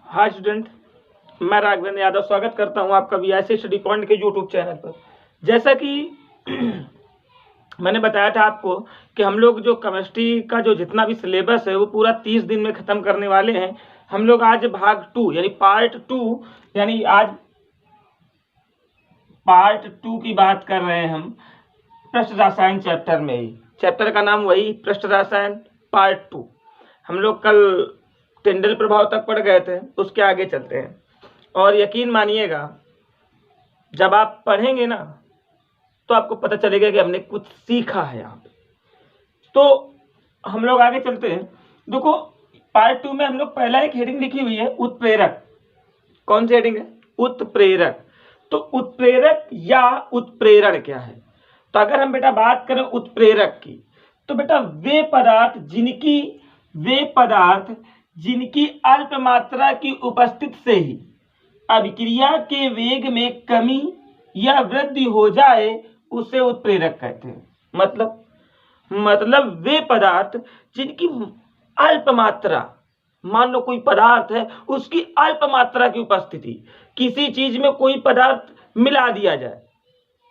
Hi student, मैं राघवेंद्र यादव स्वागत करता हूं आपका वीआईसी स्टडी पॉइंट के यूट्यूब चैनल पर। जैसा कि मैंने बताया था आपको कि हम लोग जो केमिस्ट्री का जो जितना भी सिलेबस है वो पूरा 30 दिन में ख़त्म करने वाले हैं। हम लोग आज भाग 2 यानी पार्ट 2 यानी आज पार्ट 2 की बात कर रहे हैं हम पृष्ठ रसायन चैप्टर में ही। चैप्टर का नाम वही पृष्ठ रसायन पार्ट 2। हम लोग कल टिंडल प्रभाव तक पढ़ गए थे, उसके आगे चलते हैं। और यकीन मानिएगा, जब आप पढ़ेंगे ना तो आपको पता चलेगा कि हमने कुछ सीखा है यहाँ पे। तो हम लोग आगे चलते हैं। देखो, पार्ट 2 में हम लोग पहला एक हेडिंग लिखी हुई है उत्प्रेरक। कौन सी हेडिंग है? उत्प्रेरक। तो उत्प्रेरक या उत्प्रेरण क्या है? तो अगर हम बेटा बात करें उत्प्रेरक की, तो बेटा वे पदार्थ जिनकी अल्प मात्रा की उपस्थिति से ही अभिक्रिया के वेग में कमी या वृद्धि हो जाए उसे उत्प्रेरक कहते हैं। मतलब वे पदार्थ जिनकी अल्प मात्रा, मान लो कोई पदार्थ है, उसकी अल्प मात्रा की उपस्थिति, किसी चीज में कोई पदार्थ मिला दिया जाए,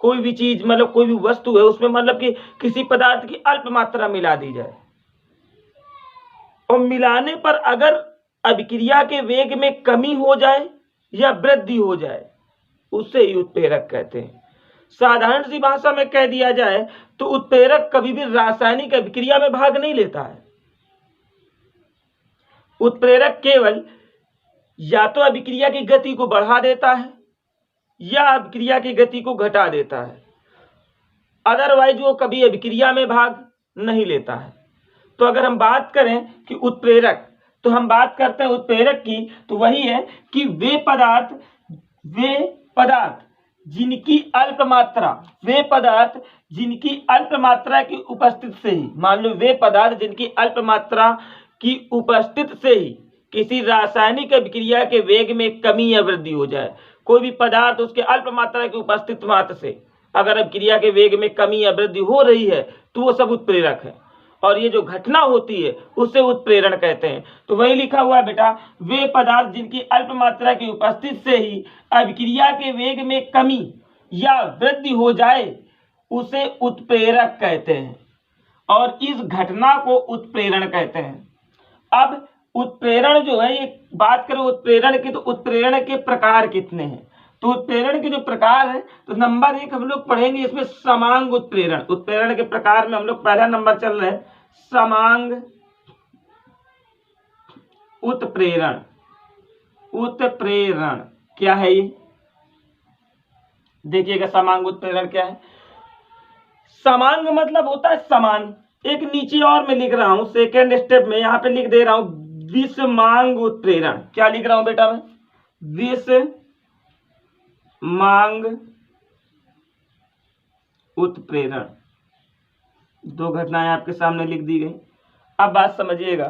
कोई भी चीज मतलब कोई भी वस्तु है उसमें मतलब कि किसी पदार्थ की अल्प मात्रा मिला दी जाए और मिलाने पर अगर अभिक्रिया के वेग में कमी हो जाए या वृद्धि हो जाए उसे ही उत्प्रेरक कहते हैं। साधारण सी भाषा में कह दिया जाए तो उत्प्रेरक कभी भी रासायनिक अभिक्रिया में भाग नहीं लेता है। उत्प्रेरक केवल या तो अभिक्रिया की गति को बढ़ा देता है या अभिक्रिया की गति को घटा देता है, अदरवाइज वो कभी अभिक्रिया में भाग नहीं लेता है। तो अगर हम बात करें कि उत्प्रेरक, तो हम बात करते हैं उत्प्रेरक की, तो वही है कि वे पदार्थ जिनकी अल्प मात्रा की उपस्थिति से ही, मान लो वे पदार्थ जिनकी अल्प मात्रा की उपस्थिति से ही किसी रासायनिक अभिक्रिया के वेग में कमी या वृद्धि हो जाए। कोई भी पदार्थ उसके अल्प मात्रा की उपस्थिति मात्र से अगर अभिक्रिया के वेग में कमी या वृद्धि हो रही है तो वो सब उत्प्रेरक है, और ये जो घटना होती है उसे उत्प्रेरण कहते हैं। तो वही लिखा हुआ है बेटा, वे पदार्थ जिनकी अल्प मात्रा की उपस्थिति से ही अभिक्रिया के वेग में कमी या वृद्धि हो जाए उसे उत्प्रेरक कहते हैं, और इस घटना को उत्प्रेरण कहते हैं। अब उत्प्रेरण जो है, ये बात करें उत्प्रेरण की, तो उत्प्रेरण के प्रकार कितने हैं? तो उत्प्रेरण के जो प्रकार है, तो नंबर 1 हम लोग पढ़ेंगे इसमें समांग उत्प्रेरण। उत्प्रेरण के प्रकार में हम लोग पहला नंबर चल रहे हैं समांग उत्प्रेरण। उत्प्रेरण क्या है ये देखिएगा। समांग उत्प्रेरण क्या है? समांग मतलब होता है समान। एक नीचे और मैं लिख रहा हूं, सेकेंड स्टेप में यहां पे लिख दे रहा हूं विषमांग उत्प्रेरण। क्या लिख रहा हूं बेटा मैं? विषमांग उत्प्रेरण। दो घटनाएं आपके सामने लिख दी गई। अब बात समझिएगा,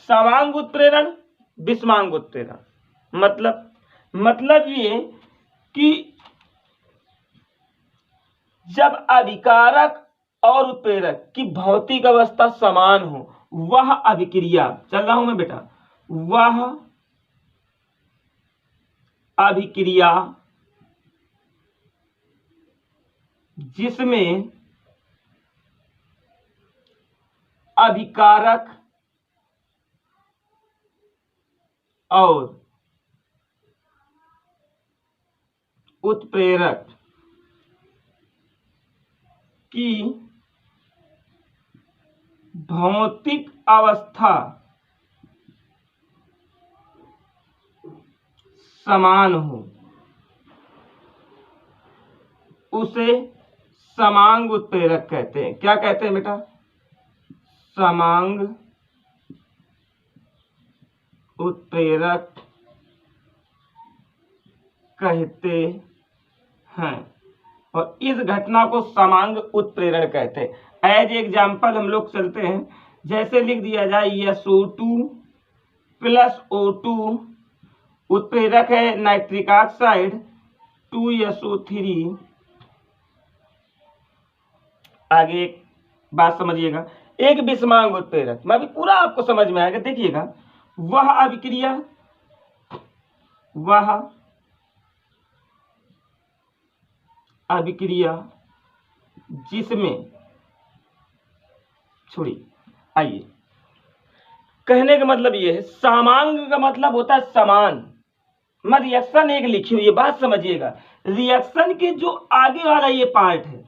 समांग उत्प्रेरण, विषमांग उत्प्रेरण मतलब ये कि जब अभिकारक और उत्प्रेरक की भौतिक अवस्था समान हो, वह अभिक्रिया, चल रहा हूं मैं बेटा, वह अभिक्रिया जिसमें अभिकारक और उत्प्रेरक की भौतिक अवस्था समान हो, उसे समांग उत्प्रेरक कहते हैं। क्या कहते हैं बेटा? समांग उत्प्रेरक कहते हैं, और इस घटना को समांग उत्प्रेरण कहते हैं। एज एग्जाम्पल हम लोग चलते हैं, जैसे लिख दिया जाए SO2 प्लस O2 उत्प्रेरक है नाइट्रिक ऑक्साइड 2SO3। आगे एक बात समझिएगा, एक विषमांग उत्प्रेरक, मैं भी पूरा आपको समझ में आएगा। देखिएगा, वह अभिक्रिया वह अभिक्रिया जिसमें, छोड़िए, आइए, कहने का मतलब ये है, समांग का मतलब होता है समान। मैं रिएक्शन एक लिखी हुई है, बात समझिएगा। रिएक्शन के जो आगे वाला ये पार्ट है,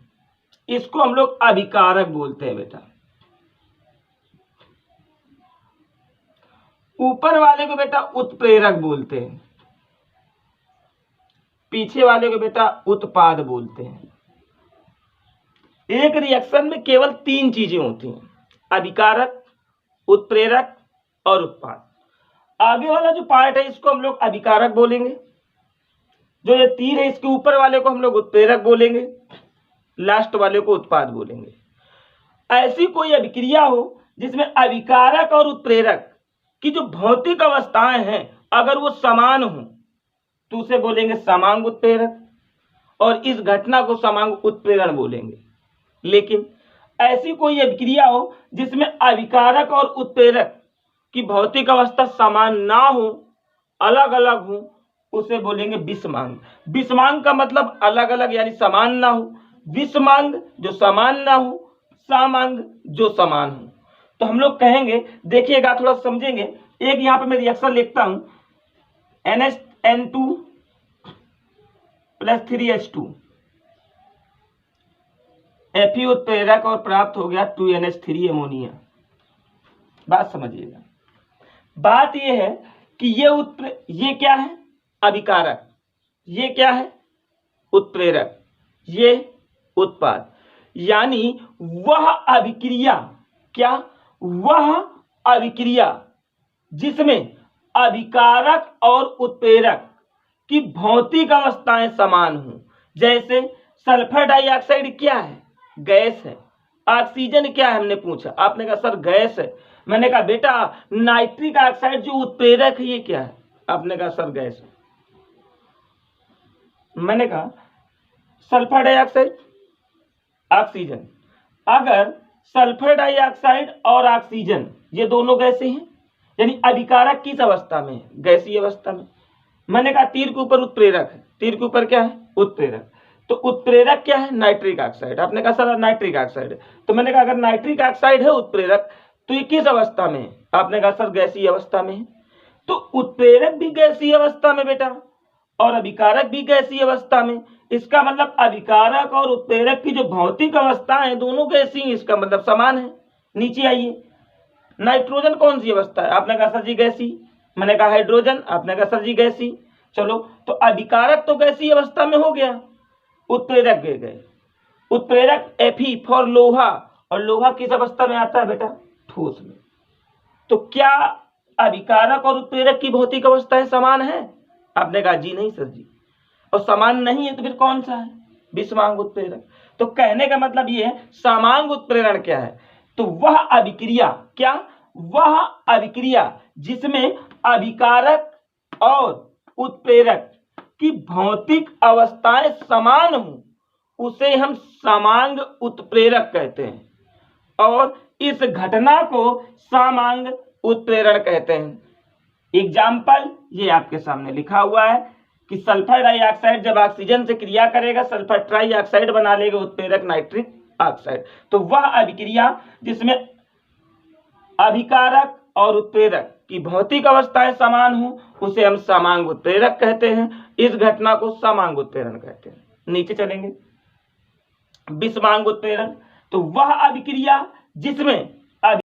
इसको हम लोग अभिकारक बोलते हैं बेटा। ऊपर वाले को बेटा उत्प्रेरक बोलते हैं, पीछे वाले को बेटा उत्पाद बोलते हैं। एक रिएक्शन में केवल 3 चीजें होती हैं, अभिकारक, उत्प्रेरक और उत्पाद। आगे वाला जो पार्ट है इसको हम लोग अभिकारक बोलेंगे, जो ये तीर है इसके ऊपर वाले को हम लोग उत्प्रेरक बोलेंगे, लास्ट वाले को उत्पाद बोलेंगे। ऐसी कोई अभिक्रिया हो जिसमें अभिकारक और उत्प्रेरक की जो भौतिक अवस्थाएं हैं अगर वो समान हो तो उसे बोलेंगे समांग उत्प्रेरक, और इस घटना को समांग उत्प्रेरण बोलेंगे। लेकिन ऐसी कोई अभिक्रिया हो जिसमें अभिकारक और उत्प्रेरक की भौतिक अवस्था समान ना हो, अलग अलग हो, उसे बोलेंगे विषमांग। विषमांग का मतलब अलग अलग यानी समान ना हो, विषमांग जो समान ना हो, सामांग जो समान हो। तो हम लोग कहेंगे, देखिएगा थोड़ा समझेंगे। एक यहां पे मैं रिएक्शन लिखता हूं, NH2 + 3H2, Fe उत्प्रेरक और प्राप्त हो गया 2NH3 अमोनिया। बात समझिएगा। बात यह है कि ये क्या है, अभिकारक, ये क्या है, उत्प्रेरक, ये उत्पाद। यानी वह अभिक्रिया, क्या, वह अभिक्रिया जिसमें अभिकारक और उत्प्रेरक की भौतिक अवस्थाएं समान हों। जैसे सल्फर डाइऑक्साइड क्या है, गैस है। ऑक्सीजन क्या है, हमने पूछा, आपने कहा सर गैस है। मैंने कहा बेटा नाइट्रिक ऑक्साइड जो उत्प्रेरक है ये क्या है, आपने कहा सर गैस है। मैंने कहा सल्फर डाइऑक्साइड, ऑक्सीजन। अगर सल्फर डाइऑक्साइड और ऑक्सीजन ये दोनों गैसें हैं, यानी अभिकारक किस अवस्था में है, गैसीय अवस्था में। मैंने कहा तीर के ऊपर उत्प्रेरक है, तीर के ऊपर क्या है, उत्प्रेरक। तो उत्प्रेरक क्या है, नाइट्रिक ऑक्साइड। आपने कहा सर नाइट्रिक ऑक्साइड है। तो मैंने कहा अगर नाइट्रिक ऑक्साइड है उत्प्रेरक तो ये किस अवस्था में है, आपने कहा सर गैसीय अवस्था में है। तो उत्प्रेरक भी गैसीय अवस्था में बेटा, और अभिकारक भी गैसीय अवस्था में। इसका मतलब अभिकारक और उत्प्रेरक की जो भौतिक अवस्था है दोनों गैसीय, इसका मतलब समान है। नीचे आइए, नाइट्रोजन कौन सी अवस्था है, आपने कहा सर जी गैसीय। मैंने कहा हाइड्रोजन, आपने कहा सर जी गैसीय। चलो, तो अभिकारक तो गैसीय अवस्था में हो गया, उत्प्रेरक गए। उत्प्रेरक Fe फॉर लोहा, और लोहा किस अवस्था में आता है बेटा, ठोस में। तो क्या अभिकारक और उत्प्रेरक की भौतिक अवस्थाएं समान है, आपने कहा जी नहीं सर जी। और समान नहीं है तो फिर कौन सा है, विषमांग उत्प्रेरक। तो कहने का मतलब ये है समांग उत्प्रेरण क्या है, तो वह अभिक्रिया, क्या, वह अभिक्रिया जिसमें अभिकारक और उत्प्रेरक की भौतिक अवस्थाएं समान हो उसे हम समांग उत्प्रेरक कहते हैं, और इस घटना को समांग उत्प्रेरण कहते हैं। एग्जाम्पल ये आपके सामने लिखा हुआ है कि सल्फर डाइऑक्साइड जब ऑक्सीजन से क्रिया करेगा सल्फर ट्राइऑक्साइड बना लेगा, उत्प्रेरक नाइट्रिक ऑक्साइड। तो वह अभिक्रिया जिसमें अभिकारक और उत्प्रेरक की भौतिक अवस्थाएं समान हो उसे हम समांग उत्प्रेरक कहते हैं। इस घटना को समांग उत्प्रेरण कहते हैं। नीचे चलेंगे, विषमांग उत्प्रेरण। तो वह अभिक्रिया जिसमें